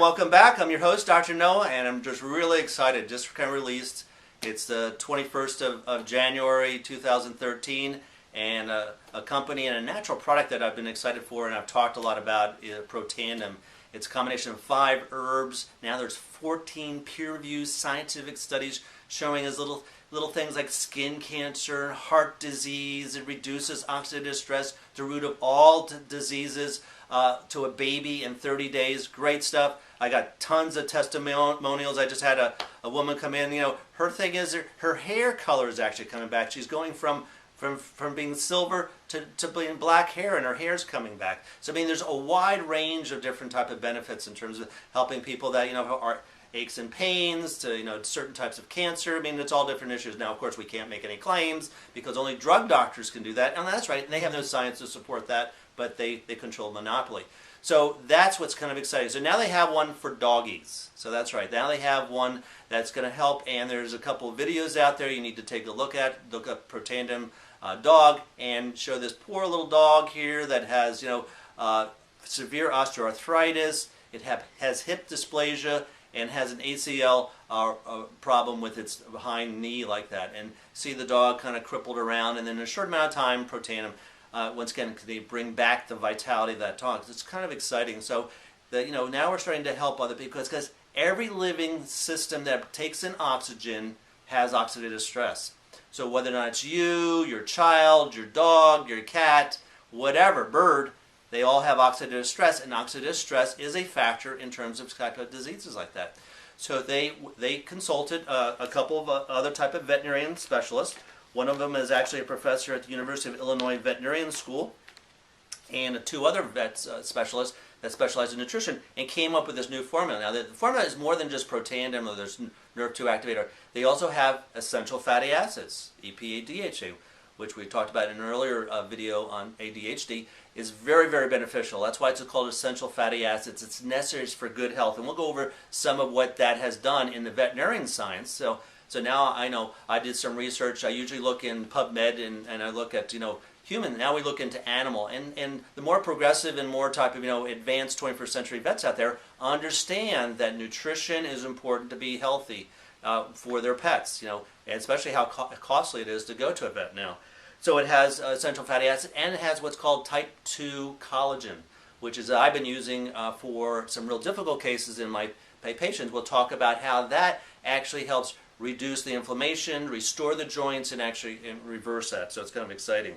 welcome back. I'm your host, Dr. Noah, and I'm just really excited. Just kind of released. It's the 21st of January 2013, and a company and a natural product that I've been excited for and I've talked a lot about is Protandim. It's a combination of 5 herbs. Now there's 14 peer-reviewed scientific studies showing as little things like skin cancer, heart disease. It reduces oxidative stress, the root of all diseases, to a baby in 30 days. Great stuff. I got tons of testimonials. I just had a woman come in. You know, her thing is her hair color is actually coming back. She's going from being silver to being black hair, and her hair's coming back. So I mean, there's a wide range of different type of benefits in terms of helping people that are aches and pains to certain types of cancer. I mean, it's all different issues. Now, of course, we can't make any claims because only drug doctors can do that, and that's right. And they have no science to support that, but they control monopoly. So that's what's kind of exciting. So now they have one for doggies. So that's right. Now they have one that's going to help, and there's a couple of videos out there you need to take a look at. Look up Protandim dog and show this poor little dog here that has severe osteoarthritis. It has hip dysplasia and has an ACL problem with its behind knee like that. And see the dog kind of crippled around, and then in a short amount of time, Protandim, once again, they bring back the vitality of that dog. It's kind of exciting. So that now we're starting to help other people because every living system that takes in oxygen has oxidative stress. So whether or not it's you, your child, your dog, your cat, whatever, bird, they all have oxidative stress, and oxidative stress is a factor in terms of type of diseases like that. So they consulted a couple of other type of veterinarian specialists. One of them is actually a professor at the University of Illinois Veterinarian School, and 2 other specialists that specialize in nutrition, and came up with this new formula. Now, the formula is more than just Protandim or there's Nerve2 activator. They also have essential fatty acids, EPA, DHA, which we talked about in an earlier video on ADHD, is very, very beneficial. That's why it's called essential fatty acids. It's necessary for good health, and we'll go over some of what that has done in the veterinarian science. So now I know I did some research. I usually look in PubMed and I look at human. Now we look into animal, and the more progressive and more type of advanced 21st century vets out there understand that nutrition is important to be healthy for their pets. And especially how costly it is to go to a vet now. So it has essential fatty acids, and it has what's called type 2 collagen, which is I've been using for some real difficult cases in my patients. We'll talk about how that actually helps reduce the inflammation, restore the joints, and actually reverse that. So it's kind of exciting.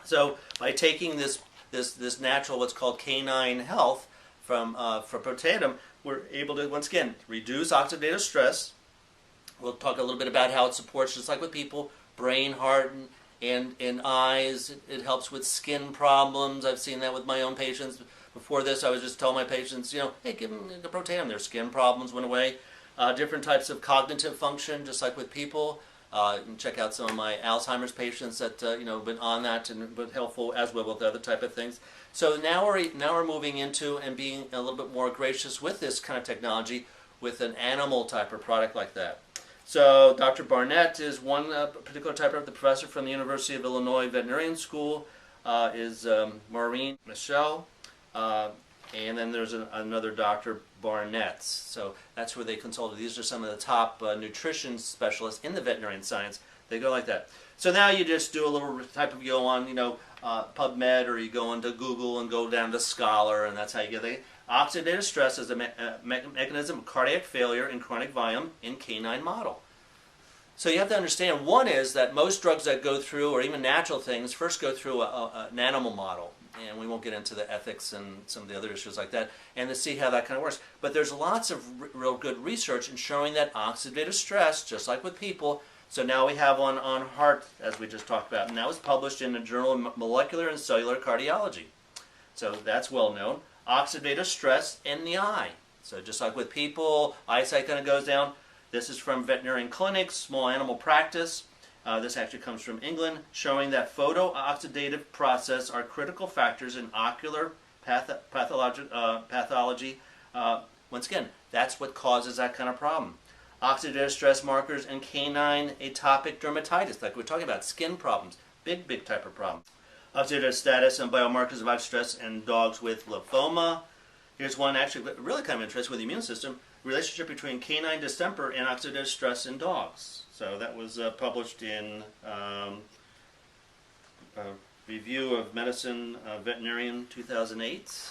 So by taking this natural, what's called canine health from Protandim, we're able to once again reduce oxidative stress. We'll talk a little bit about how it supports, just like with people, brain, heart, and eyes. It helps with skin problems. I've seen that with my own patients. Before this, I was just telling my patients, hey, give them the Protandim. Their skin problems went away. Different types of cognitive function, just like with people. You can check out some of my Alzheimer's patients that have been on that and been helpful, as well with other type of things. So now we're moving into and being a little bit more gracious with this kind of technology with an animal type of product like that. So Dr. Barnett is one particular type of the professor from the University of Illinois Veterinarian School, is Maureen Michel, and then there's another Dr. Barnett. So that's where they consulted. These are some of the top nutrition specialists in the veterinarian science. They go like that. So now you just do a little type of go on, PubMed, or you go into Google and go down to Scholar, and that's how you get it. Oxidative stress is a mechanism of cardiac failure and chronic volume in canine model. So you have to understand, one is that most drugs that go through, or even natural things, first go through an animal model. And we won't get into the ethics and some of the other issues like that, and to see how that kind of works. But there's lots of real good research in showing that oxidative stress, just like with people. So now we have one on heart, as we just talked about, and that was published in the Journal of Molecular and Cellular Cardiology. So that's well known. Oxidative stress in the eye. So just like with people, eyesight kind of goes down. This is from veterinarian clinics, small animal practice. This actually comes from England, showing that photooxidative process are critical factors in ocular pathology. Once again, that's what causes that kind of problem. Oxidative stress markers in canine atopic dermatitis, like we're talking about, skin problems, big type of problem. Oxidative status and biomarkers of oxidative stress in dogs with lymphoma, Here's one actually really kind of interesting with the immune system, relationship between canine distemper and oxidative stress in dogs. So that was published in Review of Medicine Veterinarian 2008.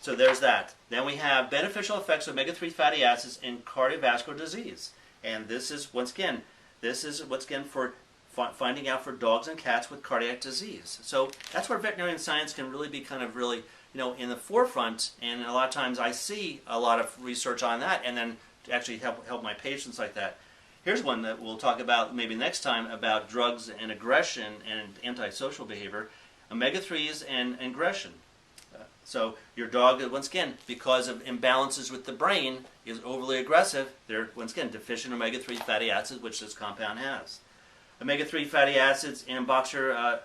So there's that. Then we have beneficial effects of omega-3 fatty acids in cardiovascular disease. And this is, once again, for finding out for dogs and cats with cardiac disease. So that's where veterinarian science can really be kind of really, in the forefront. And a lot of times I see a lot of research on that and then to actually help my patients like that. Here's one that we'll talk about maybe next time about drugs and aggression and antisocial behavior, omega-3s and aggression. So your dog, once again, because of imbalances with the brain, is overly aggressive. They're, once again, deficient omega-3 fatty acids, which this compound has. Omega-3 fatty acids in boxer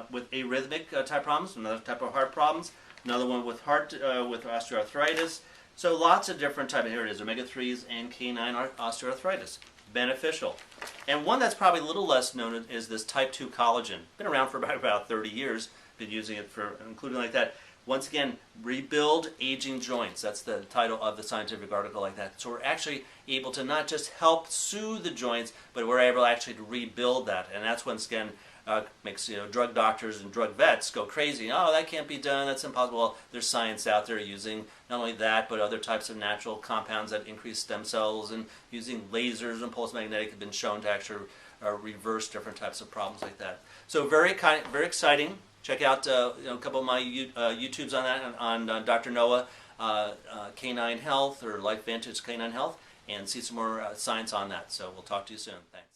with arrhythmic type problems, another type of heart problems, another one with with osteoarthritis. So lots of different types. Here it is, omega-3s and canine osteoarthritis. Beneficial. And one that's probably a little less known is this type 2 collagen. Been around for about 30 years. Been using it for, including like that. Once again, rebuild aging joints. That's the title of the scientific article like that. So we're actually able to not just help soothe the joints, but we're able actually to rebuild that. And that's once again makes drug doctors and drug vets go crazy. Oh, that can't be done. That's impossible. Well, there's science out there using not only that, but other types of natural compounds that increase stem cells, and using lasers and pulse magnetic have been shown to actually reverse different types of problems like that. So very exciting. Check out a couple of my YouTubes on that, on Dr. Noah Canine Health or LifeVantage Canine Health, and see some more science on that. So we'll talk to you soon. Thanks.